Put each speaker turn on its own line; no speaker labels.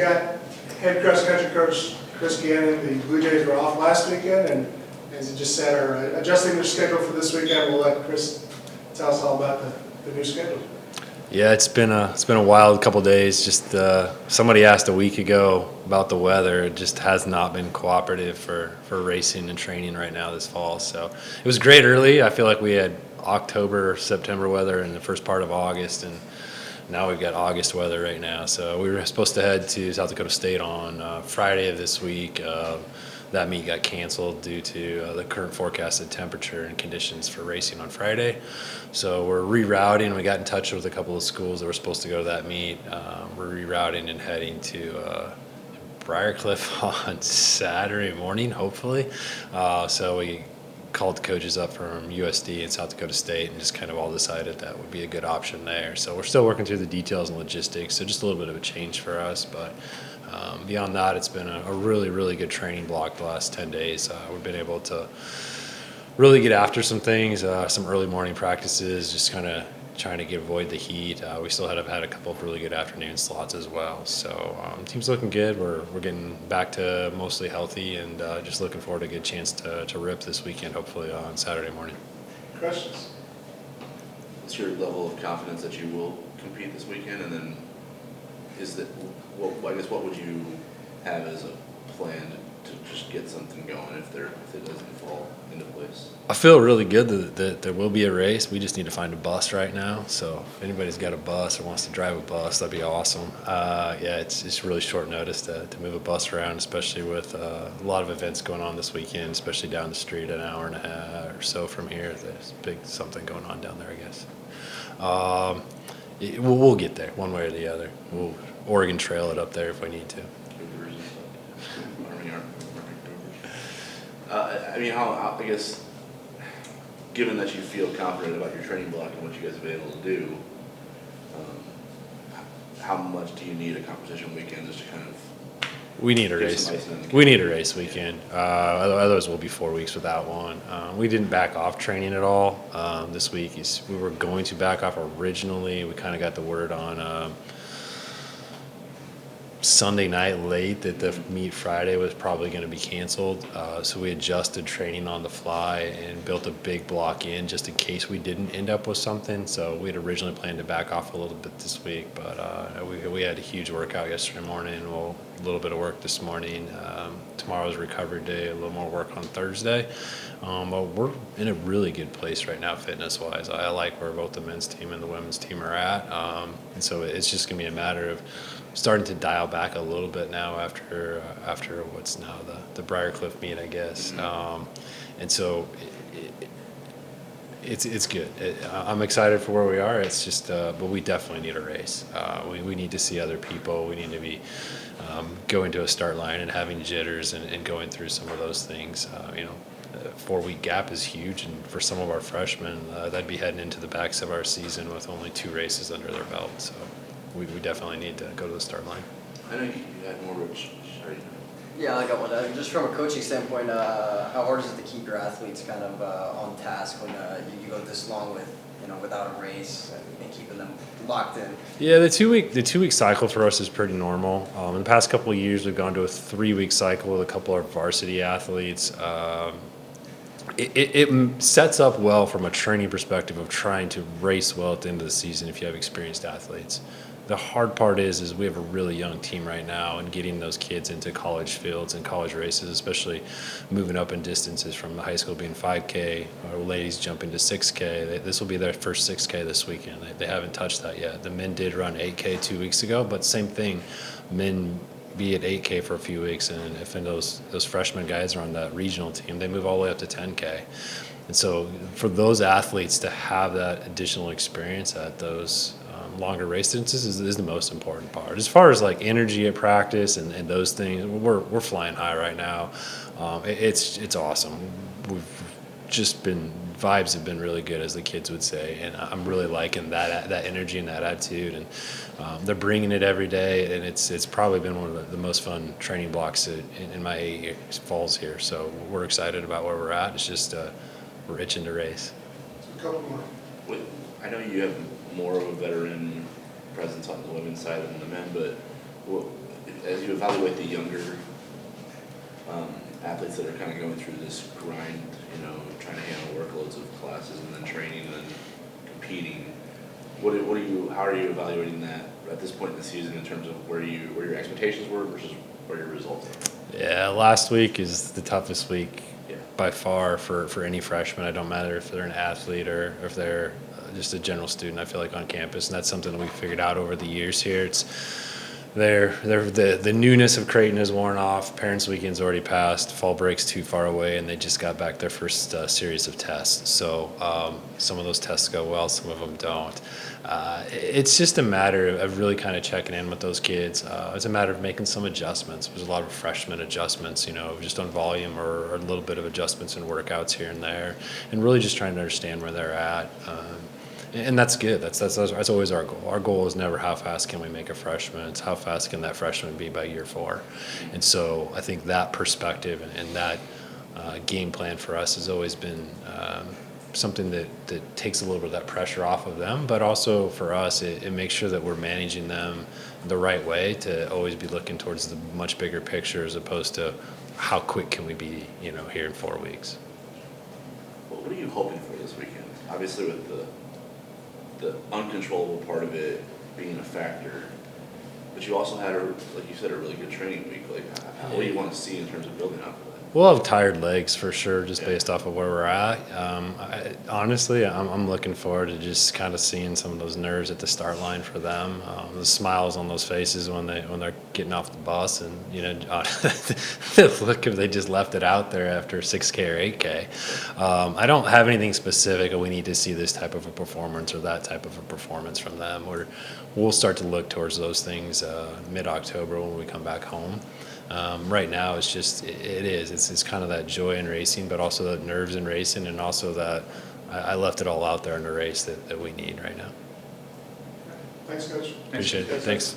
got head cross country coach Chris Gannon. The Blue Jays were off last weekend, and as he just said, are adjusting their schedule for this weekend. We'll let Chris tell us all about the new schedule.
Yeah, it's been a wild couple days. Just somebody asked a week ago about the weather. It just has not been cooperative for racing and training right now this fall. So it was great early. I feel like we had October, September weather in the first part of August, and now we've got August weather right now. So we were supposed to head to South Dakota State on Friday of this week. That meet got canceled due to the current forecasted temperature and conditions for racing on Friday. So we're rerouting. We got in touch with a couple of schools that were supposed to go to that meet. We're rerouting and heading to Briarcliff on Saturday morning, hopefully. So we called the coaches up from USD and South Dakota State and just kind of all decided that would be a good option there. So we're still working through the details and logistics, so just a little bit of a change for us. But beyond that, it's been a really, really good training block the last 10 days. We've been able to really get after some things, some early morning practices, just kind of trying to avoid the heat. We still had a couple of really good afternoon slots as well. So team's looking good. We're getting back to mostly healthy, and just looking forward to a good chance to rip this weekend, hopefully on Saturday morning.
Questions?
What's your level of confidence that you will compete this weekend? And then what would you have as a plan to just get something going if it doesn't fall into place?
I feel really good that there will be a race. We just need to find a bus right now. So if anybody's got a bus or wants to drive a bus, that'd be awesome. Yeah, it's really short notice to move a bus around, especially with a lot of events going on this weekend, especially down the street an hour and a half or so from here. There's big something going on down there, I guess. We'll get there one way or the other. We'll Oregon Trail it up there if we need to.
I guess, given that you feel confident about your training block and what you guys have been able to do, how much do you need a competition weekend just to kind of?
We need a race. We need a race weekend. Otherwise, we'll be 4 weeks without one. We didn't back off training at all this week. We were going to back off originally. We kind of got the word on Sunday night late that the meet Friday was probably going to be canceled. So we adjusted training on the fly and built a big block in just in case we didn't end up with something. So we had originally planned to back off a little bit this week, but we had a huge workout yesterday morning, a little bit of work this morning. Tomorrow's recovery day, a little more work on Thursday. But we're in a really good place right now fitness-wise. I like where both the men's team and the women's team are at. And so it's just going to be a matter of starting to dial back a little bit now after what's now the Briarcliff meet, I guess. And so it's good. I'm excited for where we are. It's just, but we definitely need a race. We need to see other people. We need to be going to a start line and having jitters and going through some of those things. A 4-week gap is huge, and for some of our freshmen, that'd be heading into the backs of our season with only 2 races under their belt. So we definitely need to go to the start line.
I know you had more, Rich. Sorry.
Yeah, I got one. Just from a coaching standpoint, how hard is it to keep your athletes kind of on task when you go this long without a race and keeping them locked in?
Yeah, the two week cycle for us is pretty normal. In the past couple of years, we've gone to a 3-week cycle with a couple of varsity athletes. It sets up well from a training perspective of trying to race well at the end of the season if you have experienced athletes. The hard part is we have a really young team right now, and getting those kids into college fields and college races, especially moving up in distances from the high school being 5K, our ladies jumping to 6K. This will be their first 6K this weekend. They haven't touched that yet. The men did run 8K 2 weeks ago, but same thing, men be at 8K for a few weeks, and if those freshman guys are on that regional team, they move all the way up to 10K. And so for those athletes to have that additional experience at those longer race distances is the most important part. As far as like energy at practice and those things, we're flying high right now. It's awesome. We've just been vibes have been really good, as the kids would say, and I'm really liking that energy and that attitude, and they're bringing it every day, and it's probably been one of the most fun training blocks in my 8 years falls here. So we're excited about where we're at. It's just we're itching to race.
A couple more.
I know you have more of a veteran presence on the women's side than the men, but as you evaluate the younger athletes that are kind of going through this grind, you know, trying to handle workloads of classes and then training and then competing, how are you evaluating that at this point in the season in terms of where your expectations were versus where your results are?
Yeah, last week is the toughest week
Yeah.
by far for any freshman. It don't matter if they're an athlete or if they're just a general student, I feel like, on campus. And that's something we figured out over the years here. It's the newness of Creighton has worn off. Parents' weekend's already passed. Fall break's too far away, and they just got back their first series of tests. So some of those tests go well, some of them don't. It's just a matter of really kind of checking in with those kids. It's a matter of making some adjustments. There's a lot of freshman adjustments, you know, just on volume or a little bit of adjustments in workouts here and there, and really just trying to understand where they're at. And that's good. That's always our goal. Our goal is never how fast can we make a freshman. It's how fast can that freshman be by year 4. And so I think that perspective and that game plan for us has always been something that takes a little bit of that pressure off of them. But also for us, it makes sure that we're managing them the right way to always be looking towards the much bigger picture as opposed to how quick can we be, you know, here in 4 weeks.
Well, what are you hoping for this weekend? Obviously with the uncontrollable part of it being a factor, but you also had, like you said, a really good training week. Like, what do you want to see in terms of building up of that?
We'll have tired legs for sure, just based off of where we're at. Honestly, I'm looking forward to just kind of seeing some of those nerves at the start line for them. The smiles on those faces when they're getting off the bus, and you know, the look if they just left it out there after 6K or 8K. I don't have anything specific. We need to see this type of a performance or that type of a performance from them. We'll start to look towards those things mid-October when we come back home. Right now, it's just it's kind of that joy in racing, but also the nerves in racing, and also that I left it all out there in the race that we need right now.
Thanks, Coach.
Appreciate it. Thanks.